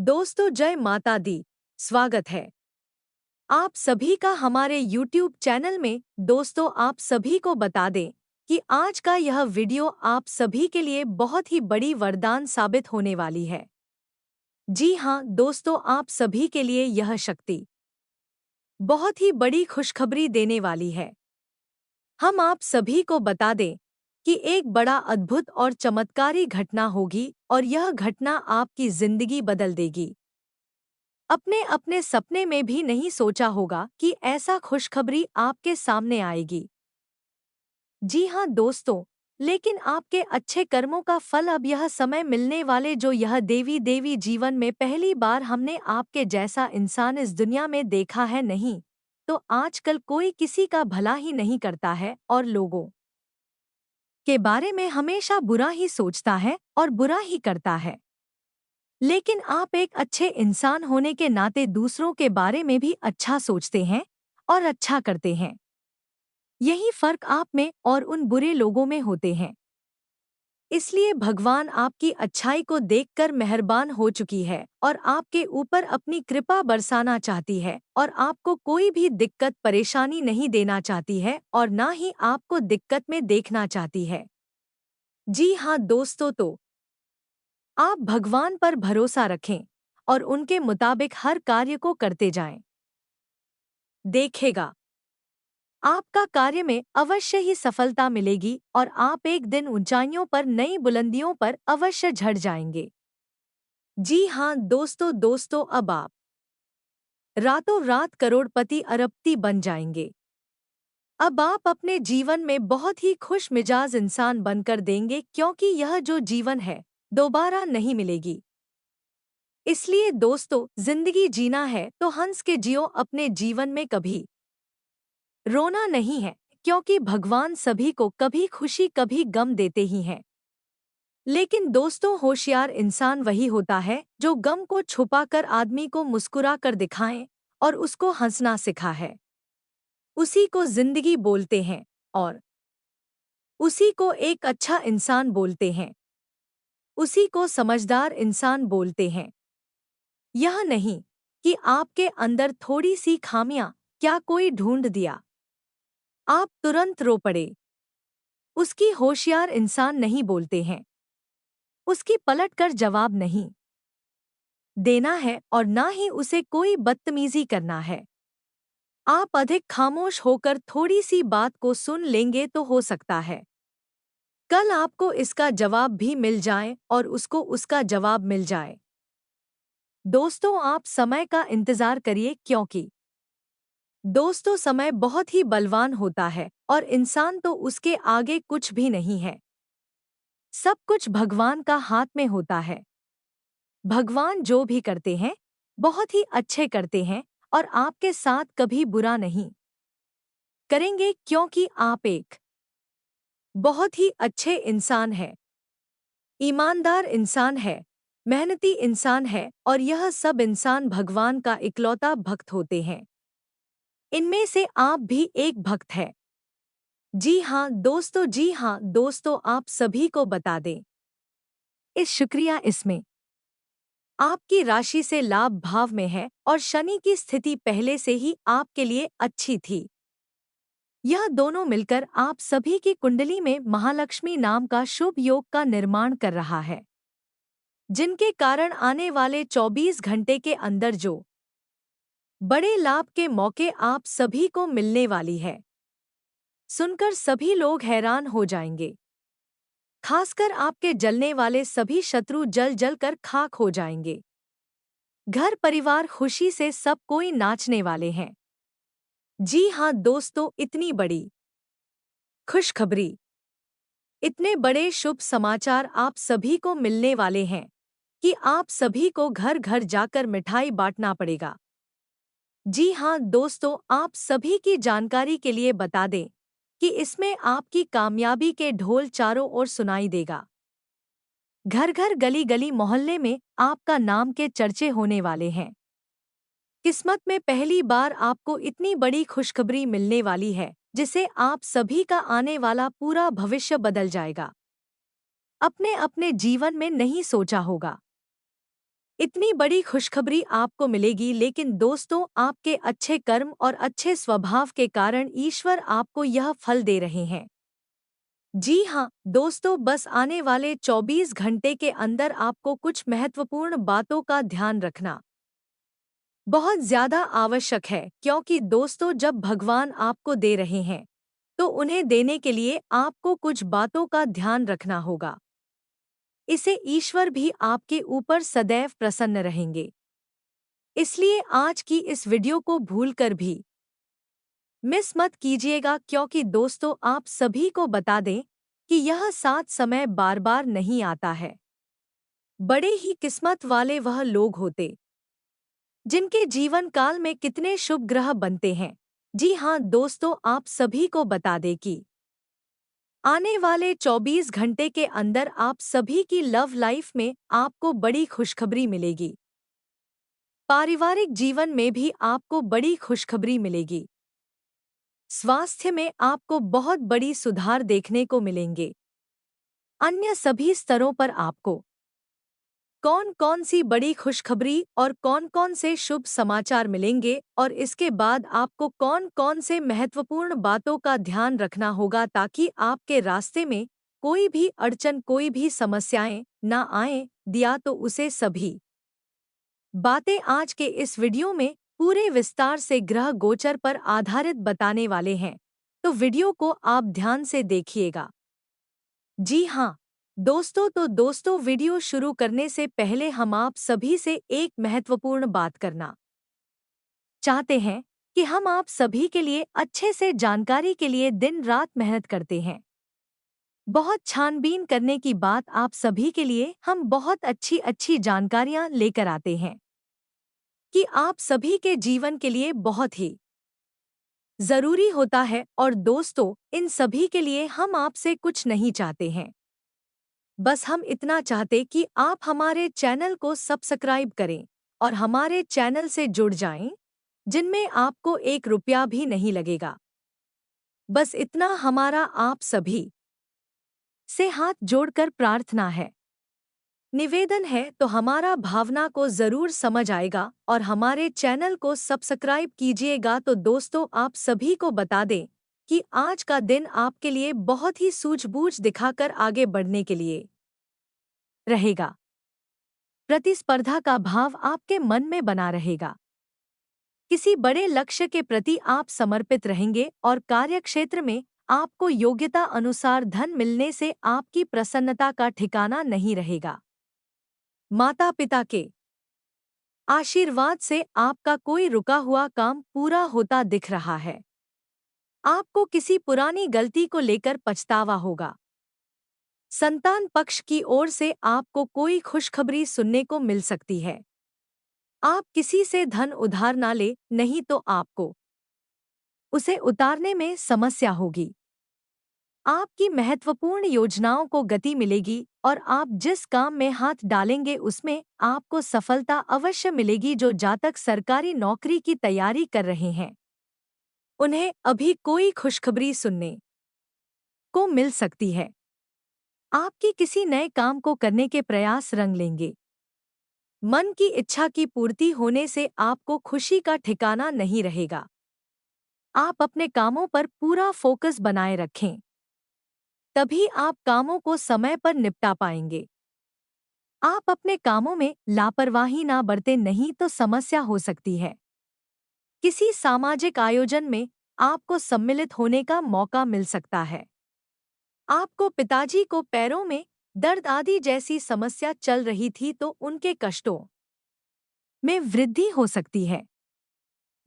दोस्तों जय माता दी। स्वागत है आप सभी का हमारे YouTube चैनल में। दोस्तों आप सभी को बता दें कि आज का यह वीडियो आप सभी के लिए बहुत ही बड़ी वरदान साबित होने वाली है। जी हाँ दोस्तों, आप सभी के लिए यह शक्ति बहुत ही बड़ी खुशखबरी देने वाली है। हम आप सभी को बता दें कि एक बड़ा अद्भुत और चमत्कारी घटना होगी और यह घटना आपकी जिंदगी बदल देगी। अपने अपने सपने में भी नहीं सोचा होगा कि ऐसा खुशखबरी आपके सामने आएगी। जी हाँ दोस्तों, लेकिन आपके अच्छे कर्मों का फल अब यह समय मिलने वाले जो यह देवी जीवन में पहली बार हमने आपके जैसा इंसान इस दुनिया में देखा है। नहीं तो आजकल कोई किसी का भला ही नहीं करता है और लोगों के बारे में हमेशा बुरा ही सोचता है और बुरा ही करता है। लेकिन आप एक अच्छे इंसान होने के नाते दूसरों के बारे में भी अच्छा सोचते हैं और अच्छा करते हैं। यही फर्क आप में और उन बुरे लोगों में होते हैं। इसलिए भगवान आपकी अच्छाई को देखकर मेहरबान हो चुकी है और आपके ऊपर अपनी कृपा बरसाना चाहती है और आपको कोई भी दिक्कत परेशानी नहीं देना चाहती है और ना ही आपको दिक्कत में देखना चाहती है। जी हाँ दोस्तों, तो आप भगवान पर भरोसा रखें और उनके मुताबिक हर कार्य को करते जाएं। देखेगा आपका कार्य में अवश्य ही सफलता मिलेगी और आप एक दिन ऊंचाइयों पर नई बुलंदियों पर अवश्य झड़ जाएंगे। जी हाँ दोस्तों, अब आप रातों रात करोड़पति अरबपति बन जाएंगे। अब आप अपने जीवन में बहुत ही खुश मिजाज इंसान बनकर देंगे क्योंकि यह जो जीवन है दोबारा नहीं मिलेगी। इसलिए दोस्तों, जिंदगी जीना है तो हंस के जियो अपने जीवन में, कभी रोना नहीं है क्योंकि भगवान सभी को कभी खुशी कभी गम देते ही हैं। लेकिन दोस्तों, होशियार इंसान वही होता है जो गम को छुपाकर आदमी को मुस्कुरा कर दिखाए और उसको हंसना सिखा है। उसी को जिंदगी बोलते हैं और उसी को एक अच्छा इंसान बोलते हैं। उसी को समझदार इंसान बोलते हैं। यह नहीं कि आपके अंदर थोड़ी सी खामियां क्या कोई ढूंढ दिया आप तुरंत रो पड़े। उसकी होशियार इंसान नहीं बोलते हैं। उसकी पलट कर जवाब नहीं देना है और ना ही उसे कोई बदतमीजी करना है। आप अधिक खामोश होकर थोड़ी सी बात को सुन लेंगे तो हो सकता है कल आपको इसका जवाब भी मिल जाए और उसको उसका जवाब मिल जाए। दोस्तों, आप समय का इंतजार करिए क्योंकि दोस्तों समय बहुत ही बलवान होता है और इंसान तो उसके आगे कुछ भी नहीं है। सब कुछ भगवान का हाथ में होता है। भगवान जो भी करते हैं बहुत ही अच्छे करते हैं और आपके साथ कभी बुरा नहीं करेंगे क्योंकि आप एक बहुत ही अच्छे इंसान हैं, ईमानदार इंसान है, मेहनती इंसान है और यह सब इंसान भगवान का इकलौता भक्त होते हैं। इनमें से आप भी एक भक्त है। जी हाँ दोस्तों, आप सभी को बता दें इस शुक्रिया इसमें आपकी राशि से लाभ भाव में है और शनि की स्थिति पहले से ही आपके लिए अच्छी थी। यह दोनों मिलकर आप सभी की कुंडली में महालक्ष्मी नाम का शुभ योग का निर्माण कर रहा है, जिनके कारण आने वाले 24 घंटे के अंदर जो बड़े लाभ के मौके आप सभी को मिलने वाली है, सुनकर सभी लोग हैरान हो जाएंगे। खासकर आपके जलने वाले सभी शत्रु जल जल कर खाक हो जाएंगे। घर परिवार खुशी से सब कोई नाचने वाले हैं। जी हाँ दोस्तों, इतनी बड़ी खुशखबरी, इतने बड़े शुभ समाचार आप सभी को मिलने वाले हैं कि आप सभी को घर घर जाकर मिठाई बांटना पड़ेगा। जी हाँ दोस्तों, आप सभी की जानकारी के लिए बता दें कि इसमें आपकी कामयाबी के ढोल चारों ओर सुनाई देगा। घर घर गली गली मोहल्ले में आपका नाम के चर्चे होने वाले हैं। किस्मत में पहली बार आपको इतनी बड़ी खुशखबरी मिलने वाली है जिसे आप सभी का आने वाला पूरा भविष्य बदल जाएगा। अपने अपने जीवन में नहीं सोचा होगा इतनी बड़ी खुशखबरी आपको मिलेगी, लेकिन दोस्तों आपके अच्छे कर्म और अच्छे स्वभाव के कारण ईश्वर आपको यह फल दे रहे हैं। जी हाँ दोस्तों, बस आने वाले 24 घंटे के अंदर आपको कुछ महत्वपूर्ण बातों का ध्यान रखना बहुत ज्यादा आवश्यक है, क्योंकि दोस्तों जब भगवान आपको दे रहे हैं तो उन्हें देने के लिए आपको कुछ बातों का ध्यान रखना होगा। इससे ईश्वर भी आपके ऊपर सदैव प्रसन्न रहेंगे। इसलिए आज की इस वीडियो को भूलकर भी मिस मत कीजिएगा, क्योंकि दोस्तों आप सभी को बता दें कि यह साथ समय बार बार नहीं आता है। बड़े ही किस्मत वाले वह लोग होते जिनके जीवन काल में कितने शुभ ग्रह बनते हैं। जी हाँ दोस्तों, आप सभी को बता दें कि आने वाले 24 घंटे के अंदर आप सभी की लव लाइफ में आपको बड़ी खुशखबरी मिलेगी। पारिवारिक जीवन में भी आपको बड़ी खुशखबरी मिलेगी। स्वास्थ्य में आपको बहुत बड़ी सुधार देखने को मिलेंगे। अन्य सभी स्तरों पर आपको कौन कौन सी बड़ी खुशखबरी और कौन कौन से शुभ समाचार मिलेंगे और इसके बाद आपको कौन कौन से महत्वपूर्ण बातों का ध्यान रखना होगा ताकि आपके रास्ते में कोई भी अड़चन, कोई भी समस्याएं ना आए दिया, तो उसे सभी बातें आज के इस वीडियो में पूरे विस्तार से ग्रह गोचर पर आधारित बताने वाले हैं, तो वीडियो को आप ध्यान से देखिएगा। जी हाँ दोस्तों, तो दोस्तों वीडियो शुरू करने से पहले हम आप सभी से एक महत्वपूर्ण बात करना चाहते हैं कि हम आप सभी के लिए अच्छे से जानकारी के लिए दिन रात मेहनत करते हैं। बहुत छानबीन करने की बात आप सभी के लिए हम बहुत अच्छी अच्छी जानकारियां लेकर आते हैं कि आप सभी के जीवन के लिए बहुत ही जरूरी होता है। और दोस्तों इन सभी के लिए हम आपसे कुछ नहीं चाहते हैं, बस हम इतना चाहते कि आप हमारे चैनल को सब्सक्राइब करें और हमारे चैनल से जुड़ जाएं, जिनमें आपको 1 रुपया भी नहीं लगेगा। बस इतना हमारा आप सभी से हाथ जोड़कर प्रार्थना है, निवेदन है, तो हमारा भावना को जरूर समझ आएगा और हमारे चैनल को सब्सक्राइब कीजिएगा। तो दोस्तों आप सभी को बता दें कि आज का दिन आपके लिए बहुत ही सूझबूझ दिखाकर आगे बढ़ने के लिए रहेगा। प्रतिस्पर्धा का भाव आपके मन में बना रहेगा। किसी बड़े लक्ष्य के प्रति आप समर्पित रहेंगे और कार्यक्षेत्र में आपको योग्यता अनुसार धन मिलने से आपकी प्रसन्नता का ठिकाना नहीं रहेगा। माता पिता के आशीर्वाद से आपका कोई रुका हुआ काम पूरा होता दिख रहा है। आपको किसी पुरानी गलती को लेकर पछतावा होगा। संतान पक्ष की ओर से आपको कोई खुशखबरी सुनने को मिल सकती है। आप किसी से धन उधार ना ले, नहीं तो आपको उसे उतारने में समस्या होगी। आपकी महत्वपूर्ण योजनाओं को गति मिलेगी और आप जिस काम में हाथ डालेंगे उसमें आपको सफलता अवश्य मिलेगी। जो जातक सरकारी नौकरी की तैयारी कर रहे हैं उन्हें अभी कोई खुशखबरी सुनने को मिल सकती है। आपकी किसी नए काम को करने के प्रयास रंग लेंगे। मन की इच्छा की पूर्ति होने से आपको खुशी का ठिकाना नहीं रहेगा। आप अपने कामों पर पूरा फोकस बनाए रखें, तभी आप कामों को समय पर निपटा पाएंगे। आप अपने कामों में लापरवाही ना बरतें, नहीं तो समस्या हो सकती है। किसी सामाजिक आयोजन में आपको सम्मिलित होने का मौका मिल सकता है। आपको पिताजी को पैरों में दर्द आदि जैसी समस्या चल रही थी, तो उनके कष्टों में वृद्धि हो सकती है।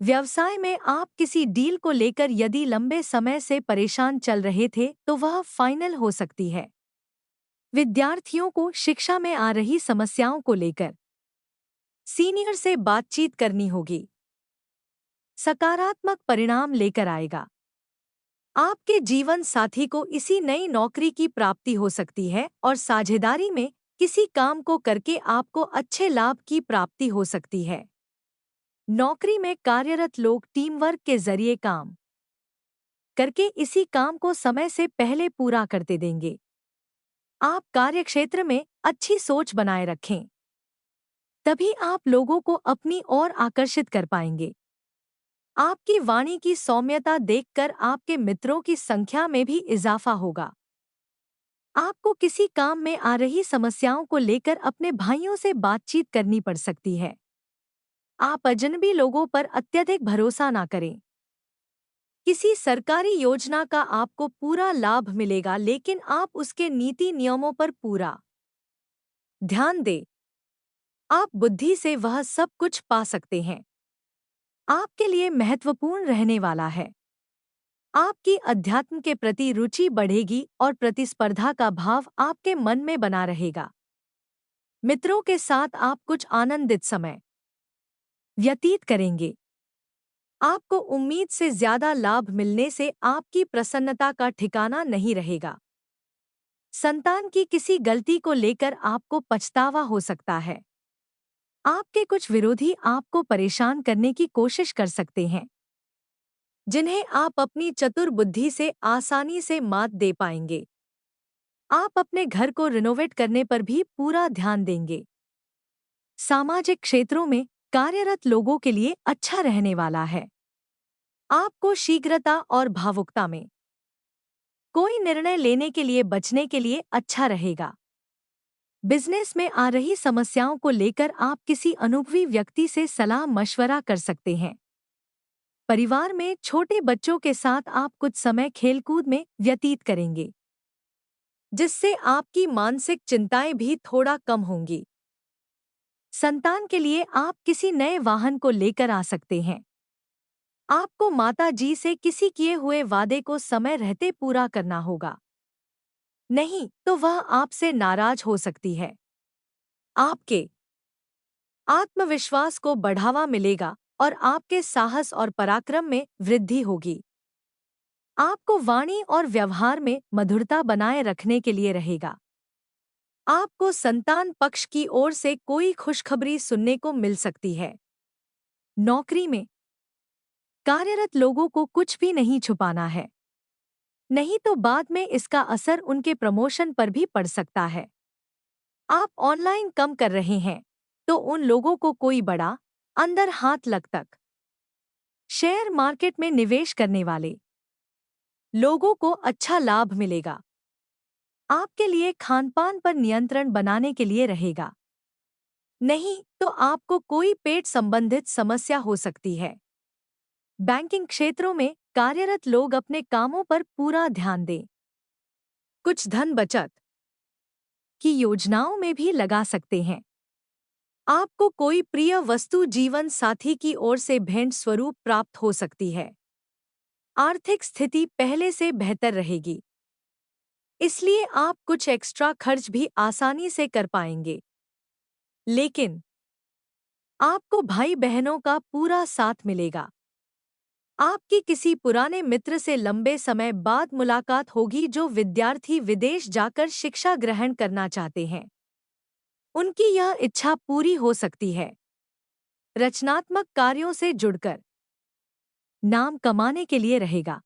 व्यवसाय में आप किसी डील को लेकर यदि लंबे समय से परेशान चल रहे थे तो वह फाइनल हो सकती है। विद्यार्थियों को शिक्षा में आ रही समस्याओं को लेकर सीनियर से बातचीत करनी होगी। सकारात्मक परिणाम लेकर आएगा। आपके जीवन साथी को इसी नई नौकरी की प्राप्ति हो सकती है और साझेदारी में किसी काम को करके आपको अच्छे लाभ की प्राप्ति हो सकती है। नौकरी में कार्यरत लोग टीम वर्क के जरिए काम करके इसी काम को समय से पहले पूरा करते देंगे। आप कार्यक्षेत्र में अच्छी सोच बनाए रखें। तभी आप लोगों को अपनी ओर आकर्षित कर पाएंगे। आपकी वाणी की सौम्यता देखकर आपके मित्रों की संख्या में भी इजाफा होगा। आपको किसी काम में आ रही समस्याओं को लेकर अपने भाइयों से बातचीत करनी पड़ सकती है। आप अजनबी लोगों पर अत्यधिक भरोसा ना करें। किसी सरकारी योजना का आपको पूरा लाभ मिलेगा, लेकिन आप उसके नीति नियमों पर पूरा ध्यान दें। आप बुद्धि से वह सब कुछ पा सकते हैं। आपके लिए महत्वपूर्ण रहने वाला है। आपकी अध्यात्म के प्रति रुचि बढ़ेगी और प्रतिस्पर्धा का भाव आपके मन में बना रहेगा। मित्रों के साथ आप कुछ आनंदित समय व्यतीत करेंगे। आपको उम्मीद से ज्यादा लाभ मिलने से आपकी प्रसन्नता का ठिकाना नहीं रहेगा। संतान की किसी गलती को लेकर आपको पछतावा हो सकता है। आपके कुछ विरोधी आपको परेशान करने की कोशिश कर सकते हैं, जिन्हें आप अपनी चतुर बुद्धि से आसानी से मात दे पाएंगे। आप अपने घर को रिनोवेट करने पर भी पूरा ध्यान देंगे। सामाजिक क्षेत्रों में कार्यरत लोगों के लिए अच्छा रहने वाला है। आपको शीघ्रता और भावुकता में कोई निर्णय लेने के लिए बचने के लिए अच्छा रहेगा। बिजनेस में आ रही समस्याओं को लेकर आप किसी अनुभवी व्यक्ति से सलाह मशवरा कर सकते हैं। परिवार में छोटे बच्चों के साथ आप कुछ समय खेलकूद में व्यतीत करेंगे, जिससे आपकी मानसिक चिंताएं भी थोड़ा कम होंगी। संतान के लिए आप किसी नए वाहन को लेकर आ सकते हैं। आपको माता जी से किसी किए हुए वादे को समय रहते पूरा करना होगा, नहीं तो वह आपसे नाराज हो सकती है। आपके आत्मविश्वास को बढ़ावा मिलेगा और आपके साहस और पराक्रम में वृद्धि होगी। आपको वाणी और व्यवहार में मधुरता बनाए रखने के लिए रहेगा। आपको संतान पक्ष की ओर से कोई खुशखबरी सुनने को मिल सकती है। नौकरी में कार्यरत लोगों को कुछ भी नहीं छुपाना है, नहीं तो बाद में इसका असर उनके प्रमोशन पर भी पड़ सकता है। आप ऑनलाइन कम कर रहे हैं तो उन लोगों को कोई बड़ा अंदर हाथ लग तक। शेयर मार्केट में निवेश करने वाले लोगों को अच्छा लाभ मिलेगा। आपके लिए खानपान पर नियंत्रण बनाने के लिए रहेगा, नहीं तो आपको कोई पेट संबंधित समस्या हो सकती है। बैंकिंग क्षेत्रों में कार्यरत लोग अपने कामों पर पूरा ध्यान दें। कुछ धन बचत की योजनाओं में भी लगा सकते हैं। आपको कोई प्रिय वस्तु जीवन साथी की ओर से भेंट स्वरूप प्राप्त हो सकती है। आर्थिक स्थिति पहले से बेहतर रहेगी, इसलिए आप कुछ एक्स्ट्रा खर्च भी आसानी से कर पाएंगे। लेकिन आपको भाई बहनों का पूरा साथ मिलेगा। आपकी किसी पुराने मित्र से लंबे समय बाद मुलाकात होगी जो विद्यार्थी विदेश जाकर शिक्षा ग्रहण करना चाहते हैं। उनकी यह इच्छा पूरी हो सकती है। रचनात्मक कार्यों से जुड़कर नाम कमाने के लिए रहेगा।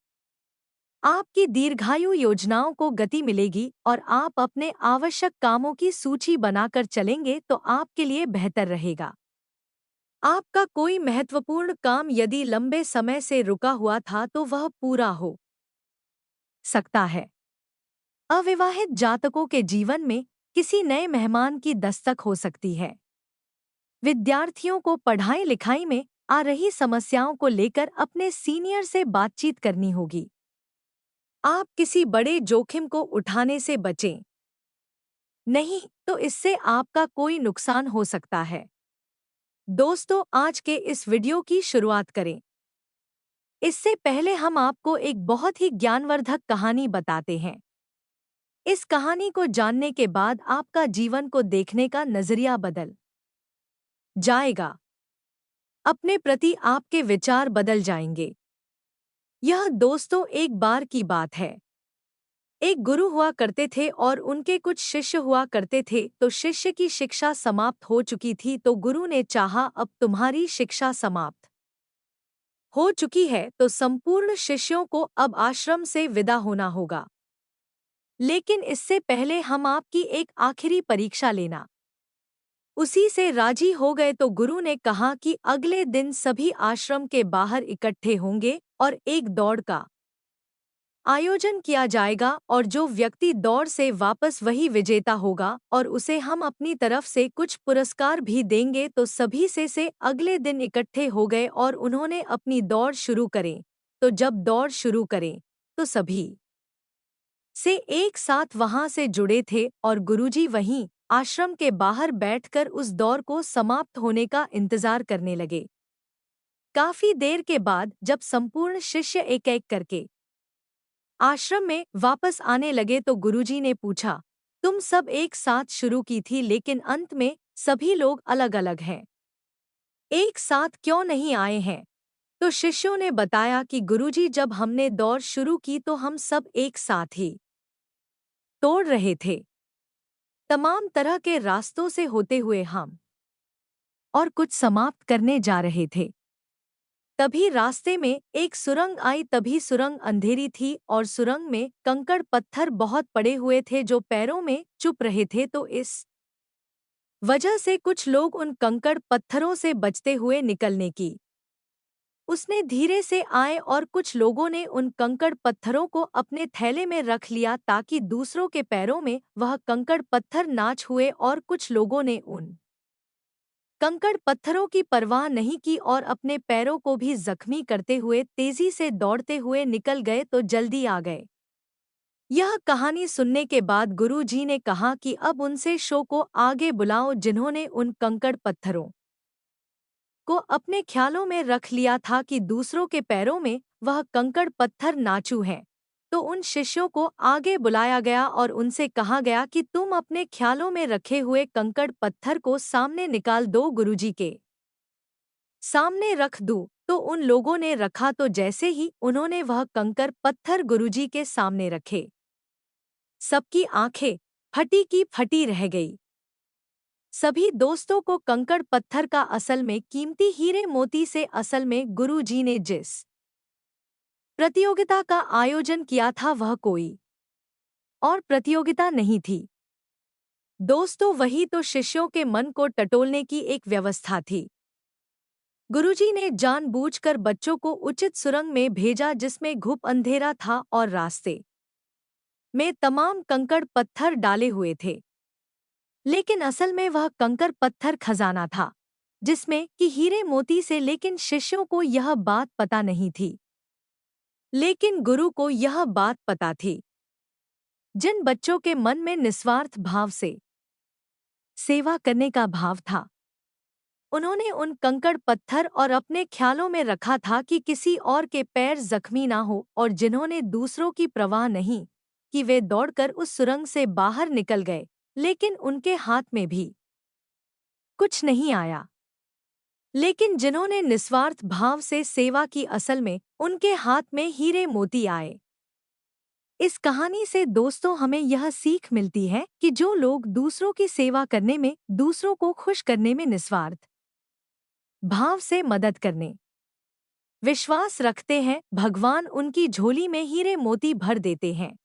आपकी दीर्घायु योजनाओं को गति मिलेगी और आप अपने आवश्यक कामों की सूची बनाकर चलेंगे तो आपके लिए बेहतर रहेगा। आपका कोई महत्वपूर्ण काम यदि लंबे समय से रुका हुआ था तो वह पूरा हो सकता है। अविवाहित जातकों के जीवन में किसी नए मेहमान की दस्तक हो सकती है। विद्यार्थियों को पढ़ाई लिखाई में आ रही समस्याओं को लेकर अपने सीनियर से बातचीत करनी होगी। आप किसी बड़े जोखिम को उठाने से बचें, नहीं तो इससे आपका कोई नुकसान हो सकता है। दोस्तों, आज के इस वीडियो की शुरुआत करें। इससे पहले हम आपको एक बहुत ही ज्ञानवर्धक कहानी बताते हैं। इस कहानी को जानने के बाद आपका जीवन को देखने का नजरिया बदल जाएगा। अपने प्रति आपके विचार बदल जाएंगे। यह दोस्तों एक बार की बात है। एक गुरु हुआ करते थे और उनके कुछ शिष्य हुआ करते थे। तो शिष्य की शिक्षा समाप्त हो चुकी थी तो गुरु ने चाहा, अब तुम्हारी शिक्षा समाप्त हो चुकी है तो संपूर्ण शिष्यों को अब आश्रम से विदा होना होगा। लेकिन इससे पहले हम आपकी एक आखिरी परीक्षा लेना उसी से राजी हो गए तो गुरु ने कहा कि अगले दिन सभी आश्रम के बाहर इकट्ठे होंगे और एक दौड़ का आयोजन किया जाएगा और जो व्यक्ति दौड़ से वापस वही विजेता होगा और उसे हम अपनी तरफ से कुछ पुरस्कार भी देंगे। तो सभी से अगले दिन इकट्ठे हो गए और उन्होंने अपनी दौड़ शुरू करें। तो जब दौड़ शुरू करें तो सभी से एक साथ वहां से जुड़े थे और गुरुजी वहीं आश्रम के बाहर बैठकर उस दौर को समाप्त होने का इंतजार करने लगे। काफी देर के बाद जब संपूर्ण शिष्य एक एक करके आश्रम में वापस आने लगे तो गुरुजी ने पूछा, तुम सब एक साथ शुरू की थी लेकिन अंत में सभी लोग अलग अलग हैं, एक साथ क्यों नहीं आए हैं? तो शिष्यों ने बताया कि गुरुजी जब हमने दौड़ शुरू की तो हम सब एक साथ ही तोड़ रहे थे, तमाम तरह के रास्तों से होते हुए हम और कुछ समाप्त करने जा रहे थे। तभी रास्ते में एक सुरंग आई। तभी सुरंग अंधेरी थी और सुरंग में कंकड़ पत्थर बहुत पड़े हुए थे जो पैरों में चुप रहे थे। तो इस वजह से कुछ लोग उन कंकड़ पत्थरों से बचते हुए निकलने की उसने धीरे से आए और कुछ लोगों ने उन कंकड़ पत्थरों को अपने थैले में रख लिया ताकि दूसरों के पैरों में वह कंकड़ पत्थर नाच हुए और कुछ लोगों ने उन कंकड़ पत्थरों की परवाह नहीं की और अपने पैरों को भी जख्मी करते हुए तेजी से दौड़ते हुए निकल गए तो जल्दी आ गए। यह कहानी सुनने के बाद गुरु जी ने कहा कि अब उनसे शो को आगे बुलाओ जिन्होंने उन कंकड़ पत्थरों को अपने ख्यालों में रख लिया था कि दूसरों के पैरों में वह कंकड़ पत्थर नाचू हैं। तो उन शिष्यों को आगे बुलाया गया और उनसे कहा गया कि तुम अपने ख्यालों में रखे हुए कंकड़ पत्थर को सामने निकाल दो। गुरुजी के सामने रख दूं। तो उन लोगों ने रखा तो जैसे ही उन्होंने वह कंकड़ पत्थर गुरुजी के सामने रखे, सबकी आंखें फटी की फटी रह गई। सभी दोस्तों को कंकड़ पत्थर का असल में कीमती हीरे मोती से असल में गुरुजी ने जिस प्रतियोगिता का आयोजन किया था वह कोई और प्रतियोगिता नहीं थी दोस्तों, वही तो शिष्यों के मन को टटोलने की एक व्यवस्था थी। गुरुजी ने जानबूझकर बच्चों को उचित सुरंग में भेजा जिसमें घुप अंधेरा था और रास्ते में तमाम कंकड़ पत्थर डाले हुए थे, लेकिन असल में वह कंकड़ पत्थर खजाना था जिसमें कि हीरे मोती से। लेकिन शिष्यों को यह बात पता नहीं थी, लेकिन गुरु को यह बात पता थी। जिन बच्चों के मन में निस्वार्थ भाव से सेवा करने का भाव था, उन्होंने उन कंकड़ पत्थर और अपने ख्यालों में रखा था कि किसी और के पैर जख्मी ना हो और जिन्होंने दूसरों की परवाह नहीं कि वे दौड़कर उस सुरंग से बाहर निकल गए, लेकिन उनके हाथ में भी कुछ नहीं आया। लेकिन जिन्होंने निस्वार्थ भाव से सेवा की असल में उनके हाथ में हीरे मोती आए। इस कहानी से दोस्तों हमें यह सीख मिलती है कि जो लोग दूसरों की सेवा करने में, दूसरों को खुश करने में निस्वार्थ भाव से मदद करने विश्वास रखते हैं, भगवान उनकी झोली में हीरे मोती भर देते हैं।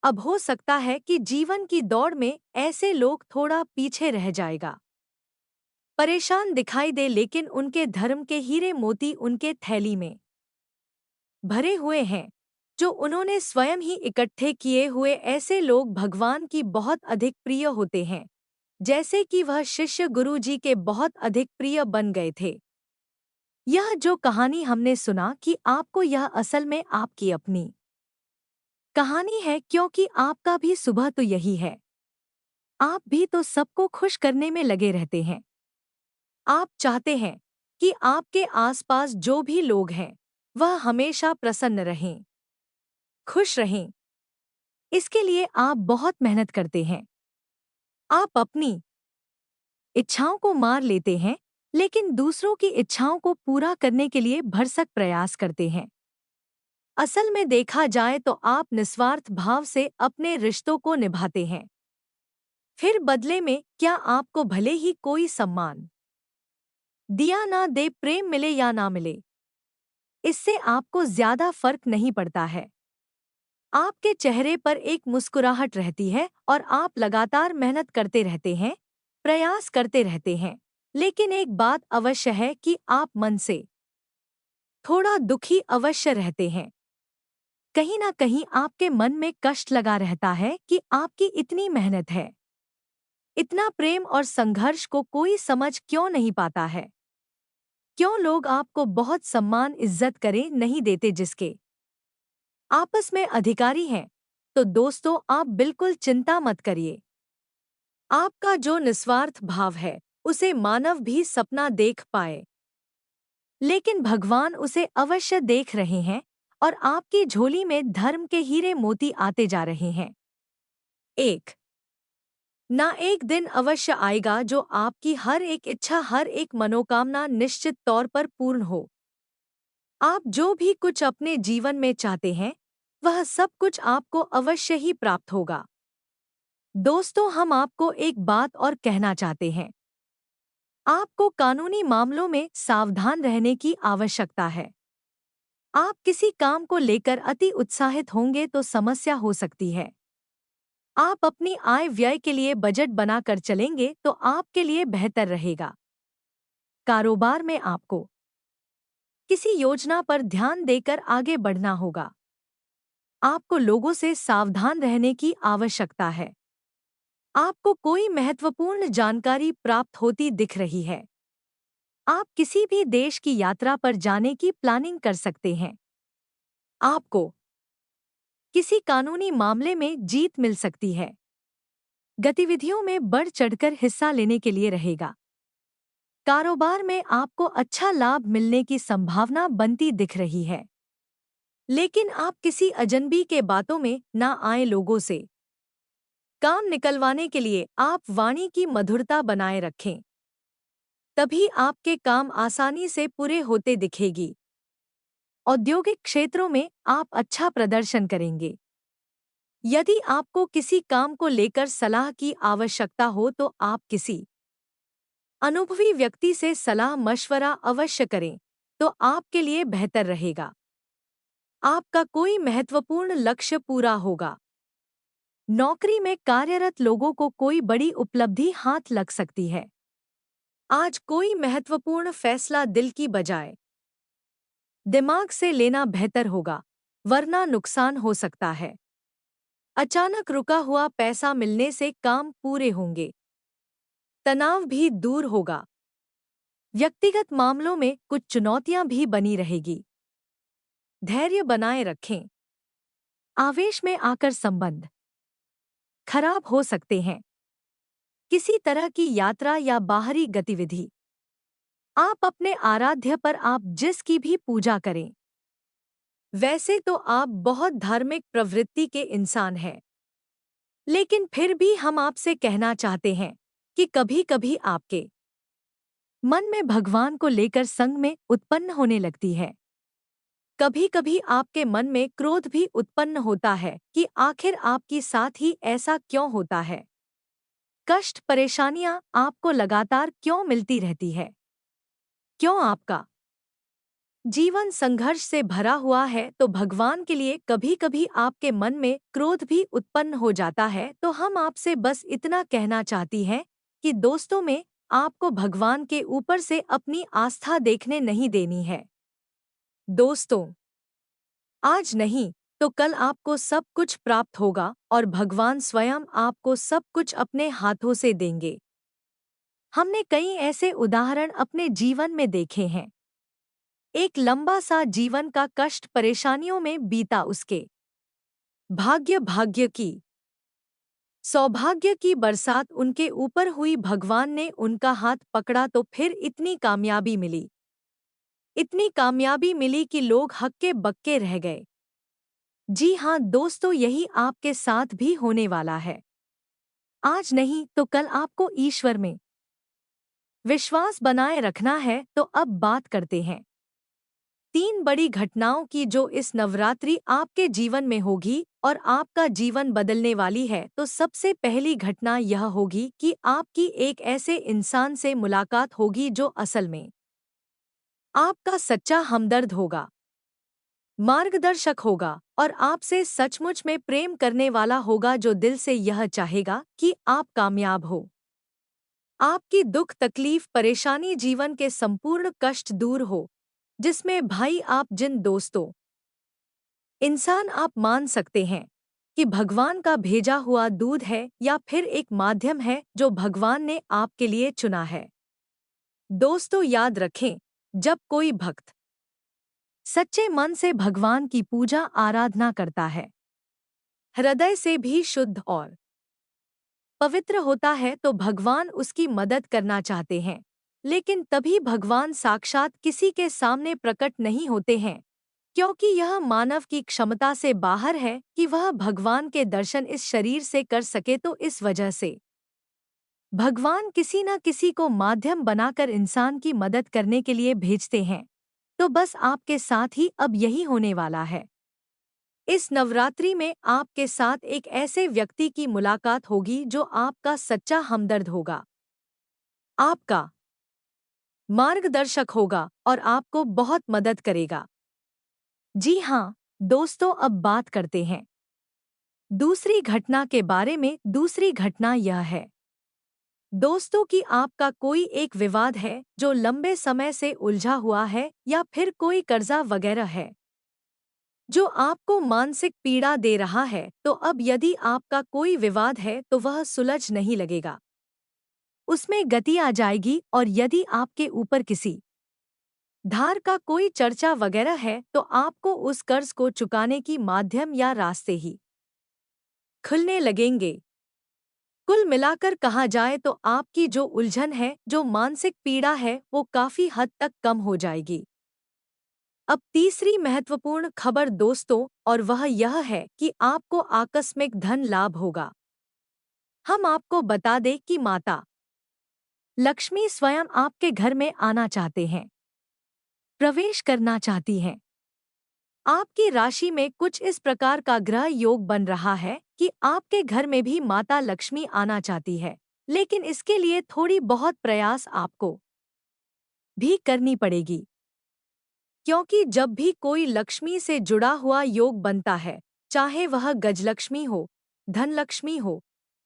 अब हो सकता है कि जीवन की दौड़ में ऐसे लोग थोड़ा पीछे रह जाएगा, परेशान दिखाई दे, लेकिन उनके धर्म के हीरे मोती उनके थैली में भरे हुए हैं जो उन्होंने स्वयं ही इकट्ठे किए हुए। ऐसे लोग भगवान की बहुत अधिक प्रिय होते हैं, जैसे कि वह शिष्य गुरु जी के बहुत अधिक प्रिय बन गए थे। यह जो कहानी हमने सुना कि आपको यह असल में आपकी अपनी कहानी है, क्योंकि आपका भी सुबह तो यही है। आप भी तो सबको खुश करने में लगे रहते हैं। आप चाहते हैं कि आपके आसपास जो भी लोग हैं वह हमेशा प्रसन्न रहें, खुश रहें। इसके लिए आप बहुत मेहनत करते हैं। आप अपनी इच्छाओं को मार लेते हैं, लेकिन दूसरों की इच्छाओं को पूरा करने के लिए भरसक प्रयास करते हैं। असल में देखा जाए तो आप निस्वार्थ भाव से अपने रिश्तों को निभाते हैं। फिर बदले में क्या आपको भले ही कोई सम्मान दिया ना दे, प्रेम मिले या ना मिले, इससे आपको ज्यादा फर्क नहीं पड़ता है। आपके चेहरे पर एक मुस्कुराहट रहती है और आप लगातार मेहनत करते रहते हैं प्रयास करते रहते हैं, लेकिन एक बात अवश्य है कि आप मन से थोड़ा दुखी अवश्य रहते हैं। कहीं ना कहीं आपके मन में कष्ट लगा रहता है कि आपकी इतनी मेहनत है, इतना प्रेम और संघर्ष को कोई समझ क्यों नहीं पाता है। क्यों लोग आपको बहुत सम्मान इज्जत करें नहीं देते जिसके आपस में अधिकारी हैं। तो दोस्तों, आप बिल्कुल चिंता मत करिए। आपका जो निस्वार्थ भाव है उसे मानव भी सपना देख पाए, लेकिन भगवान उसे अवश्य देख रहे हैं और आपकी झोली में धर्म के हीरे मोती आते जा रहे हैं। एक ना एक दिन अवश्य आएगा जो आपकी हर एक इच्छा, हर एक मनोकामना निश्चित तौर पर पूर्ण हो। आप जो भी कुछ अपने जीवन में चाहते हैं वह सब कुछ आपको अवश्य ही प्राप्त होगा। दोस्तों, हम आपको एक बात और कहना चाहते हैं। आपको कानूनी मामलों में सावधान रहने की आवश्यकता है। आप किसी काम को लेकर अति उत्साहित होंगे तो समस्या हो सकती है। आप अपनी आय व्यय के लिए बजट बनाकर चलेंगे तो आपके लिए बेहतर रहेगा। कारोबार में आपको किसी योजना पर ध्यान देकर आगे बढ़ना होगा। आपको लोगों से सावधान रहने की आवश्यकता है। आपको कोई महत्वपूर्ण जानकारी प्राप्त होती दिख रही है। आप किसी भी देश की यात्रा पर जाने की प्लानिंग कर सकते हैं। आपको किसी कानूनी मामले में जीत मिल सकती है। गतिविधियों में बढ़ चढ़कर हिस्सा लेने के लिए रहेगा। कारोबार में आपको अच्छा लाभ मिलने की संभावना बनती दिख रही है, लेकिन आप किसी अजनबी के बातों में ना आए। लोगों से काम निकलवाने के लिए आप वाणी की मधुरता बनाए रखें, तभी आपके काम आसानी से पूरे होते दिखेगी। औद्योगिक क्षेत्रों में आप अच्छा प्रदर्शन करेंगे। यदि आपको किसी काम को लेकर सलाह की आवश्यकता हो तो आप किसी अनुभवी व्यक्ति से सलाह मशवरा अवश्य करें, तो आपके लिए बेहतर रहेगा। आपका कोई महत्वपूर्ण लक्ष्य पूरा होगा। नौकरी में कार्यरत लोगों को कोई बड़ी उपलब्धि हाथ लग सकती है। आज कोई महत्वपूर्ण फैसला दिल की बजाय दिमाग से लेना बेहतर होगा, वरना नुकसान हो सकता है। अचानक रुका हुआ पैसा मिलने से काम पूरे होंगे। तनाव भी दूर होगा। व्यक्तिगत मामलों में कुछ चुनौतियां भी बनी रहेगी। धैर्य बनाए रखें। आवेश में आकर संबंध खराब हो सकते हैं। किसी तरह की यात्रा या बाहरी गतिविधि आप अपने आराध्य पर आप जिसकी भी पूजा करें। वैसे तो आप बहुत धार्मिक प्रवृत्ति के इंसान हैं, लेकिन फिर भी हम आपसे कहना चाहते हैं कि कभी-कभी आपके मन में भगवान को लेकर संग में उत्पन्न होने लगती है। कभी-कभी आपके मन में क्रोध भी उत्पन्न होता है कि आखिर आपके साथ ही ऐसा क्यों होता है। कष्ट, परेशानियां आपको लगातार क्यों मिलती रहती है। क्यों आपका जीवन संघर्ष से भरा हुआ है। तो भगवान के लिए कभी-कभी आपके मन में क्रोध भी उत्पन्न हो जाता है। तो हम आपसे बस इतना कहना चाहती हैं कि दोस्तों में आपको भगवान के ऊपर से अपनी आस्था देखने नहीं देनी है। दोस्तों, आज नहीं तो कल आपको सब कुछ प्राप्त होगा और भगवान स्वयं आपको सब कुछ अपने हाथों से देंगे। हमने कई ऐसे उदाहरण अपने जीवन में देखे हैं। एक लंबा सा जीवन का कष्ट परेशानियों में बीता, उसके भाग्य की सौभाग्य की बरसात उनके ऊपर हुई। भगवान ने उनका हाथ पकड़ा तो फिर इतनी कामयाबी मिली, इतनी कामयाबी मिली कि लोग हक्के बक्के रह गए। जी हाँ दोस्तों, यही आपके साथ भी होने वाला है। आज नहीं तो कल आपको ईश्वर में विश्वास बनाए रखना है। तो अब बात करते हैं 3 बड़ी घटनाओं की जो इस नवरात्रि आपके जीवन में होगी और आपका जीवन बदलने वाली है। तो सबसे पहली घटना यह होगी कि आपकी एक ऐसे इंसान से मुलाकात होगी जो असल में आपका सच्चा हमदर्द होगा, मार्गदर्शक होगा और आपसे सचमुच में प्रेम करने वाला होगा, जो दिल से यह चाहेगा कि आप कामयाब हो। आपकी दुख तकलीफ परेशानी जीवन के संपूर्ण कष्ट दूर हो, जिसमें भाई आप जिन दोस्तों इंसान आप मान सकते हैं कि भगवान का भेजा हुआ दूध है या फिर एक माध्यम है जो भगवान ने आपके लिए चुना है। दोस्तों याद रखें, जब कोई भक्त सच्चे मन से भगवान की पूजा आराधना करता है, हृदय से भी शुद्ध और पवित्र होता है, तो भगवान उसकी मदद करना चाहते हैं, लेकिन तभी भगवान साक्षात किसी के सामने प्रकट नहीं होते हैं, क्योंकि यह मानव की क्षमता से बाहर है कि वह भगवान के दर्शन इस शरीर से कर सके। तो इस वजह से भगवान किसी न किसी को माध्यम बनाकर इंसान की मदद करने के लिए भेजते हैं। तो बस आपके साथ ही अब यही होने वाला है। इस नवरात्रि में आपके साथ एक ऐसे व्यक्ति की मुलाकात होगी जो आपका सच्चा हमदर्द होगा, आपका मार्गदर्शक होगा और आपको बहुत मदद करेगा। जी हाँ दोस्तों, अब बात करते हैं दूसरी घटना के बारे में। दूसरी घटना यह है दोस्तों कि आपका कोई एक विवाद है जो लंबे समय से उलझा हुआ है, या फिर कोई कर्जा वगैरह है जो आपको मानसिक पीड़ा दे रहा है। तो अब यदि आपका कोई विवाद है तो वह सुलझ नहीं लगेगा, उसमें गति आ जाएगी। और यदि आपके ऊपर किसी धार का कोई चर्चा वगैरह है तो आपको उस कर्ज को चुकाने की माध्यम या रास्ते ही खुलने लगेंगे। कुल मिलाकर कहा जाए तो आपकी जो उलझन है, जो मानसिक पीड़ा है, वो काफी हद तक कम हो जाएगी। अब तीसरी महत्वपूर्ण खबर दोस्तों, और वह यह है कि आपको आकस्मिक धन लाभ होगा। हम आपको बता दें कि माता लक्ष्मी स्वयं आपके घर में आना चाहते हैं, प्रवेश करना चाहती हैं। आपकी राशि में कुछ इस प्रकार का ग्रह योग बन रहा है कि आपके घर में भी माता लक्ष्मी आना चाहती है, लेकिन इसके लिए थोड़ी बहुत प्रयास आपको भी करनी पड़ेगी, क्योंकि जब भी कोई लक्ष्मी से जुड़ा हुआ योग बनता है, चाहे वह गजलक्ष्मी हो, धनलक्ष्मी हो,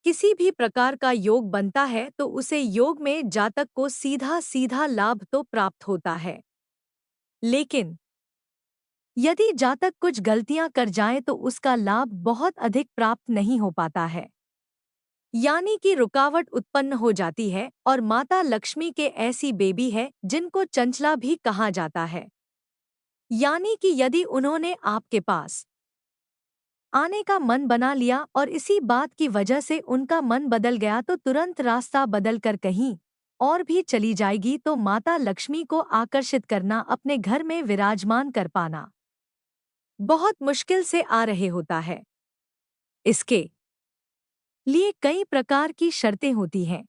किसी भी प्रकार का योग बनता है, तो उसे योग में जातक को सीधा सीधा लाभ तो प्राप्त होता है, लेकिन यदि जातक कुछ गलतियां कर जाए तो उसका लाभ बहुत अधिक प्राप्त नहीं हो पाता है, यानी कि रुकावट उत्पन्न हो जाती है। और माता लक्ष्मी के ऐसी बेबी है जिनको चंचला भी कहा जाता है, यानी कि यदि उन्होंने आपके पास आने का मन बना लिया और इसी बात की वजह से उनका मन बदल गया, तो तुरंत रास्ता बदल कर कहीं और भी चली जाएगी। तो माता लक्ष्मी को आकर्षित करना, अपने घर में विराजमान कर पाना बहुत मुश्किल से आ रहे होता है। इसके लिए कई प्रकार की शर्तें होती हैं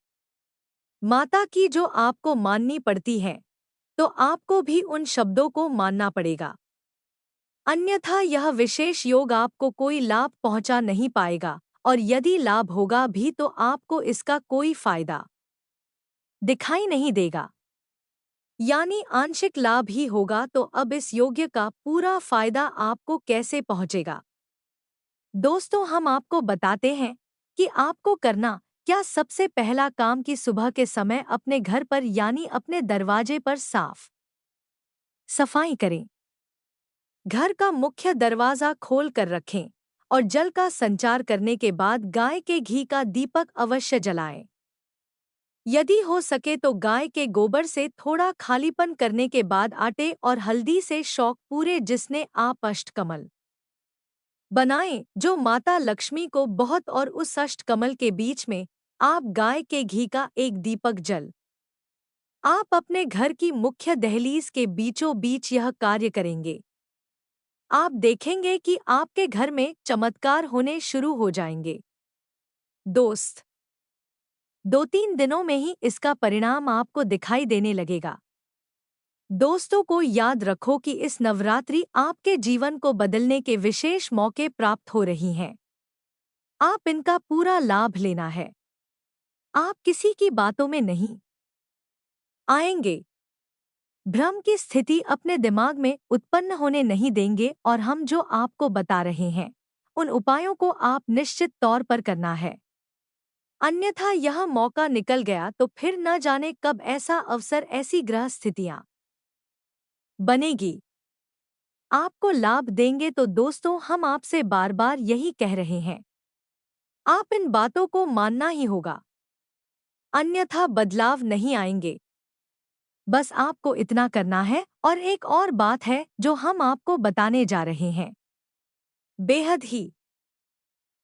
माता की, जो आपको माननी पड़ती हैं, तो आपको भी उन शब्दों को मानना पड़ेगा, अन्यथा यह विशेष योग आपको कोई लाभ पहुंचा नहीं पाएगा। और यदि लाभ होगा भी तो आपको इसका कोई फायदा दिखाई नहीं देगा, यानी आंशिक लाभ ही होगा। तो अब इस योग्य का पूरा फायदा आपको कैसे पहुंचेगा दोस्तों, हम आपको बताते हैं कि आपको करना क्या। सबसे पहला काम कि सुबह के समय अपने घर पर यानी अपने दरवाजे पर साफ सफाई करें, घर का मुख्य दरवाजा खोल कर रखें और जल का संचार करने के बाद गाय के घी का दीपक अवश्य जलाएं। यदि हो सके तो गाय के गोबर से थोड़ा खालीपन करने के बाद आटे और हल्दी से शौक पूरे, जिसने आप अष्टकमल बनाएं जो माता लक्ष्मी को बहुत, और उस अष्टकमल के बीच में आप गाय के घी का एक दीपक जल आप अपने घर की मुख्य दहलीज के बीचों बीच यह कार्य करेंगे। आप देखेंगे कि आपके घर में चमत्कार होने शुरू हो जाएंगे। दोस्त, 2-3 दिनों में ही इसका परिणाम आपको दिखाई देने लगेगा। दोस्तों को याद रखो कि इस नवरात्रि आपके जीवन को बदलने के विशेष मौके प्राप्त हो रही हैं। आप इनका पूरा लाभ लेना है। आप किसी की बातों में नहीं आएंगे, भ्रम की स्थिति अपने दिमाग में उत्पन्न होने नहीं देंगे, और हम जो आपको बता रहे हैं उन उपायों को आप निश्चित तौर पर करना है। अन्यथा यह मौका निकल गया तो फिर न जाने कब ऐसा अवसर, ऐसी ग्रह स्थितियां बनेगी, आपको लाभ देंगे। तो दोस्तों, हम आपसे बार बार यही कह रहे हैं, आप इन बातों को मानना ही होगा, अन्यथा बदलाव नहीं आएंगे। बस आपको इतना करना है। और एक और बात है जो हम आपको बताने जा रहे हैं, बेहद ही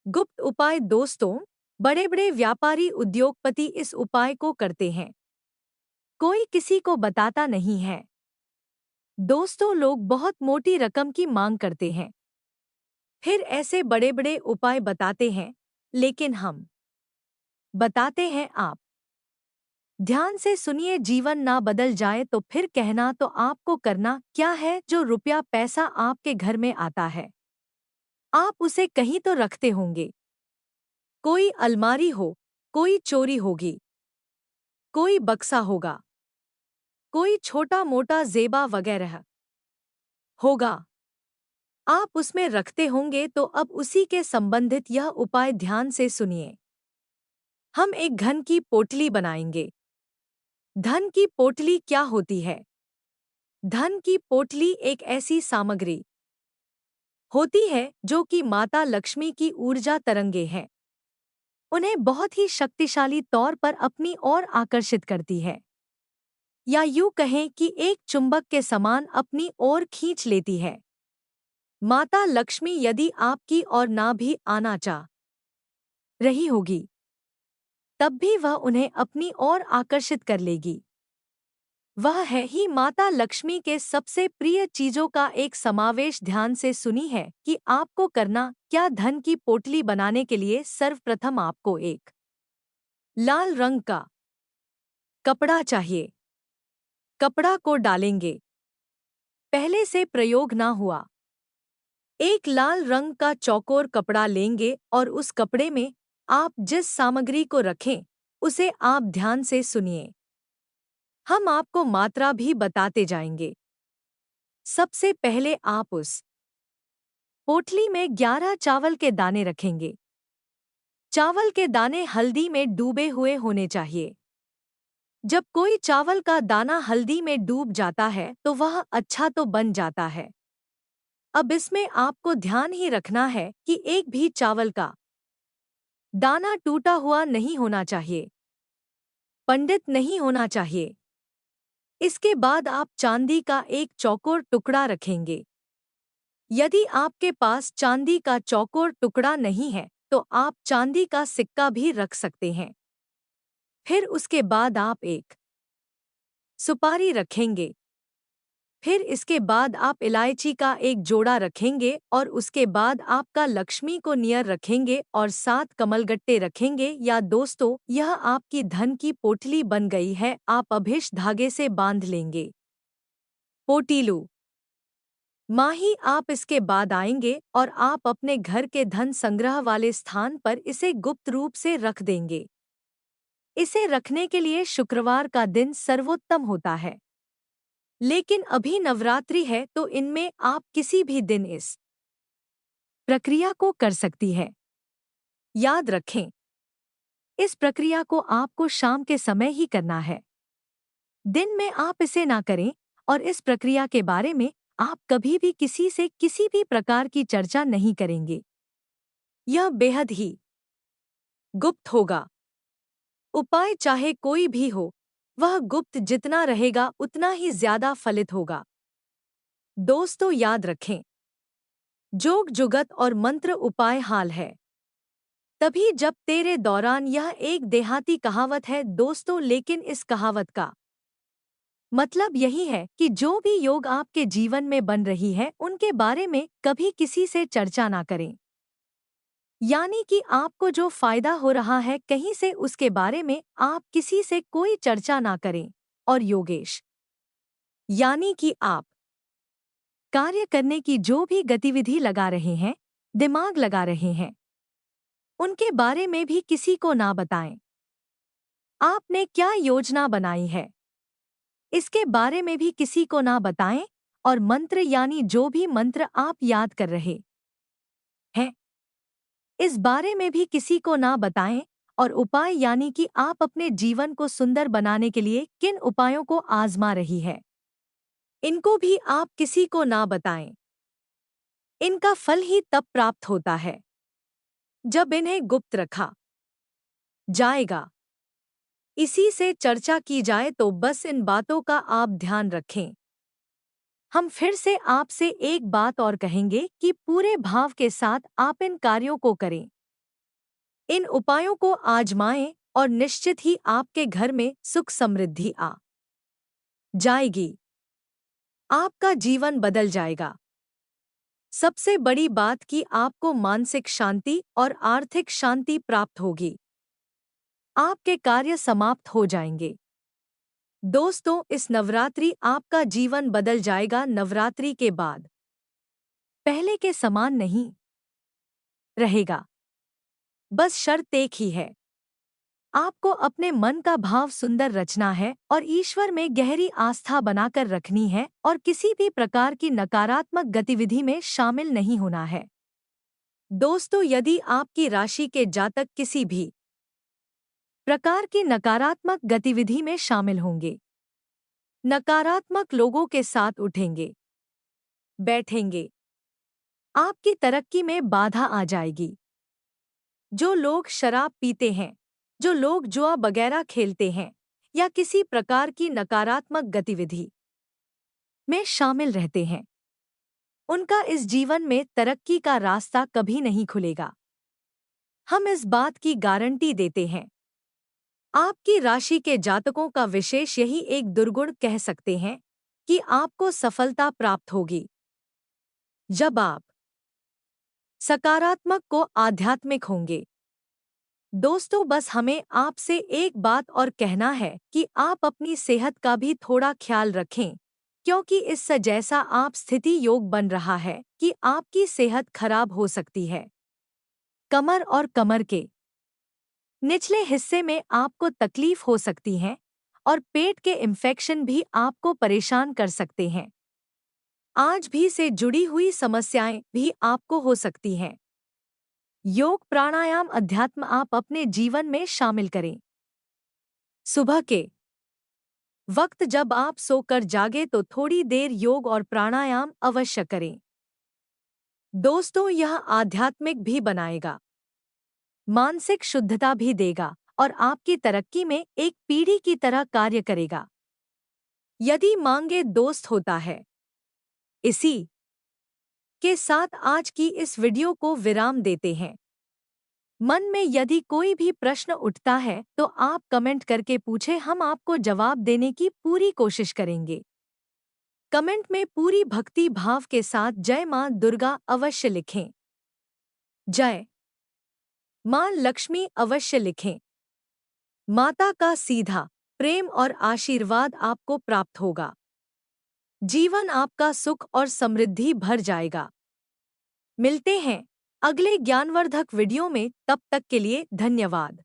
गुप्त उपाय। दोस्तों, बड़े बड़े व्यापारी, उद्योगपति इस उपाय को करते हैं, कोई किसी को बताता नहीं है। दोस्तों, लोग बहुत मोटी रकम की मांग करते हैं, फिर ऐसे बड़े बड़े उपाय बताते हैं, लेकिन हम बताते हैं, आप ध्यान से सुनिए। जीवन ना बदल जाए तो फिर कहना, तो आपको करना क्या है? जो रुपया पैसा आपके घर में आता है, आप उसे कहीं तो रखते होंगे, कोई अलमारी हो, कोई चोरी होगी, कोई बक्सा होगा, कोई छोटा मोटा जेबा वगैरह होगा, आप उसमें रखते होंगे। तो अब उसी के संबंधित यह उपाय ध्यान से सुनिए। हम एक धन की पोटली बनाएंगे। धन की पोटली क्या होती है? धन की पोटली एक ऐसी सामग्री होती है जो कि माता लक्ष्मी की ऊर्जा तरंगे हैं, उन्हें बहुत ही शक्तिशाली तौर पर अपनी ओर आकर्षित करती है, या यूं कहें कि एक चुंबक के समान अपनी ओर खींच लेती है। माता लक्ष्मी यदि आपकी ओर ना भी आना चाह रही होगी, तब भी वह उन्हें अपनी ओर आकर्षित कर लेगी। वह है ही माता लक्ष्मी के सबसे प्रिय चीजों का एक समावेश। ध्यान से सुनी है कि आपको करना क्या। धन की पोटली बनाने के लिए सर्वप्रथम आपको एक लाल रंग का कपड़ा चाहिए। कपड़ा को डालेंगे, पहले से प्रयोग ना हुआ एक लाल रंग का चौकोर कपड़ा लेंगे और उस कपड़े में आप जिस सामग्री को रखें उसे आप ध्यान से सुनिए, हम आपको मात्रा भी बताते जाएंगे। सबसे पहले आप उस पोटली में 11 चावल के दाने रखेंगे। चावल के दाने हल्दी में डूबे हुए होने चाहिए। जब कोई चावल का दाना हल्दी में डूब जाता है तो वह अच्छा तो बन जाता है। अब इसमें आपको ध्यान ही रखना है कि एक भी चावल का दाना टूटा हुआ नहीं होना चाहिए, पंडित नहीं होना चाहिए। इसके बाद आप चांदी का एक चौकोर टुकड़ा रखेंगे। यदि आपके पास चांदी का चौकोर टुकड़ा नहीं है तो आप चांदी का सिक्का भी रख सकते हैं। फिर उसके बाद आप एक सुपारी रखेंगे। फिर इसके बाद आप इलायची का एक जोड़ा रखेंगे और उसके बाद आपका लक्ष्मी को नियर रखेंगे और 7 कमलगट्टे रखेंगे। या दोस्तों, यह आपकी धन की पोटली बन गई है। आप अभिष्ट धागे से बांध लेंगे पोटीलू माही। आप इसके बाद आएंगे और आप अपने घर के धन संग्रह वाले स्थान पर इसे गुप्त रूप से रख देंगे। इसे रखने के लिए शुक्रवार का दिन सर्वोत्तम होता है, लेकिन अभी नवरात्रि है तो इनमें आप किसी भी दिन इस प्रक्रिया को कर सकती है। याद रखें, इस प्रक्रिया को आपको शाम के समय ही करना है, दिन में आप इसे ना करें। और इस प्रक्रिया के बारे में आप कभी भी किसी से किसी भी प्रकार की चर्चा नहीं करेंगे, यह बेहद ही गुप्त होगा। उपाय चाहे कोई भी हो, वह गुप्त जितना रहेगा उतना ही ज्यादा फलित होगा। दोस्तों, याद रखें, जोग जुगत और मंत्र उपाय हाल है तभी जब तेरे दौरान। यह एक देहाती कहावत है दोस्तों, लेकिन इस कहावत का मतलब यही है कि जो भी योग आपके जीवन में बन रही है उनके बारे में कभी किसी से चर्चा ना करें। यानी कि आपको जो फायदा हो रहा है कहीं से, उसके बारे में आप किसी से कोई चर्चा ना करें। और योगेश यानी कि आप कार्य करने की जो भी गतिविधि लगा रहे हैं, दिमाग लगा रहे हैं, उनके बारे में भी किसी को ना बताएं। आपने क्या योजना बनाई है, इसके बारे में भी किसी को ना बताएं। और मंत्र यानी जो भी मंत्र आप याद कर रहे हैं, इस बारे में भी किसी को ना बताएं। और उपाय यानी कि आप अपने जीवन को सुंदर बनाने के लिए किन उपायों को आजमा रही है, इनको भी आप किसी को ना बताएं। इनका फल ही तब प्राप्त होता है जब इन्हें गुप्त रखा जाएगा। इसी से चर्चा की जाए तो बस इन बातों का आप ध्यान रखें। हम फिर से आपसे एक बात और कहेंगे कि पूरे भाव के साथ आप इन कार्यों को करें, इन उपायों को आजमाएं और निश्चित ही आपके घर में सुख समृद्धि आ जाएगी। आपका जीवन बदल जाएगा। सबसे बड़ी बात कि आपको मानसिक शांति और आर्थिक शांति प्राप्त होगी। आपके कार्य समाप्त हो जाएंगे। दोस्तों, इस नवरात्रि आपका जीवन बदल जाएगा। नवरात्रि के बाद पहले के समान नहीं रहेगा। बस शर्त एक ही है, आपको अपने मन का भाव सुंदर रचना है और ईश्वर में गहरी आस्था बनाकर रखनी है और किसी भी प्रकार की नकारात्मक गतिविधि में शामिल नहीं होना है। दोस्तों, यदि आपकी राशि के जातक किसी भी प्रकार की नकारात्मक गतिविधि में शामिल होंगे, नकारात्मक लोगों के साथ उठेंगे बैठेंगे, आपकी तरक्की में बाधा आ जाएगी। जो लोग शराब पीते हैं, जो लोग जुआ वगैरह खेलते हैं या किसी प्रकार की नकारात्मक गतिविधि में शामिल रहते हैं, उनका इस जीवन में तरक्की का रास्ता कभी नहीं खुलेगा। हम इस बात की गारंटी देते हैं। आपकी राशि के जातकों का विशेष यही एक दुर्गुण कह सकते हैं कि आपको सफलता प्राप्त होगी जब आप सकारात्मक को आध्यात्मिक होंगे। दोस्तों, बस हमें आपसे एक बात और कहना है कि आप अपनी सेहत का भी थोड़ा ख्याल रखें, क्योंकि इस जैसा आप स्थिति योग बन रहा है कि आपकी सेहत खराब हो सकती है। कमर और कमर के निचले हिस्से में आपको तकलीफ हो सकती है और पेट के इन्फेक्शन भी आपको परेशान कर सकते हैं। आज भी से जुड़ी हुई समस्याएं भी आपको हो सकती हैं। योग, प्राणायाम, अध्यात्म आप अपने जीवन में शामिल करें। सुबह के वक्त जब आप सोकर जागे तो थोड़ी देर योग और प्राणायाम अवश्य करें। दोस्तों, यह आध्यात्मिक भी बनाएगा, मानसिक शुद्धता भी देगा और आपकी तरक्की में एक पीढ़ी की तरह कार्य करेगा। यदि मांगे दोस्त होता है। इसी के साथ आज की इस वीडियो को विराम देते हैं। मन में यदि कोई भी प्रश्न उठता है तो आप कमेंट करके पूछें, हम आपको जवाब देने की पूरी कोशिश करेंगे। कमेंट में पूरी भक्ति भाव के साथ जय मां दुर्गा अवश्य लिखें। जय मां लक्ष्मी अवश्य लिखें। माता का सीधा प्रेम और आशीर्वाद आपको प्राप्त होगा। जीवन आपका सुख और समृद्धि भर जाएगा। मिलते हैं अगले ज्ञानवर्धक वीडियो में, तब तक के लिए धन्यवाद।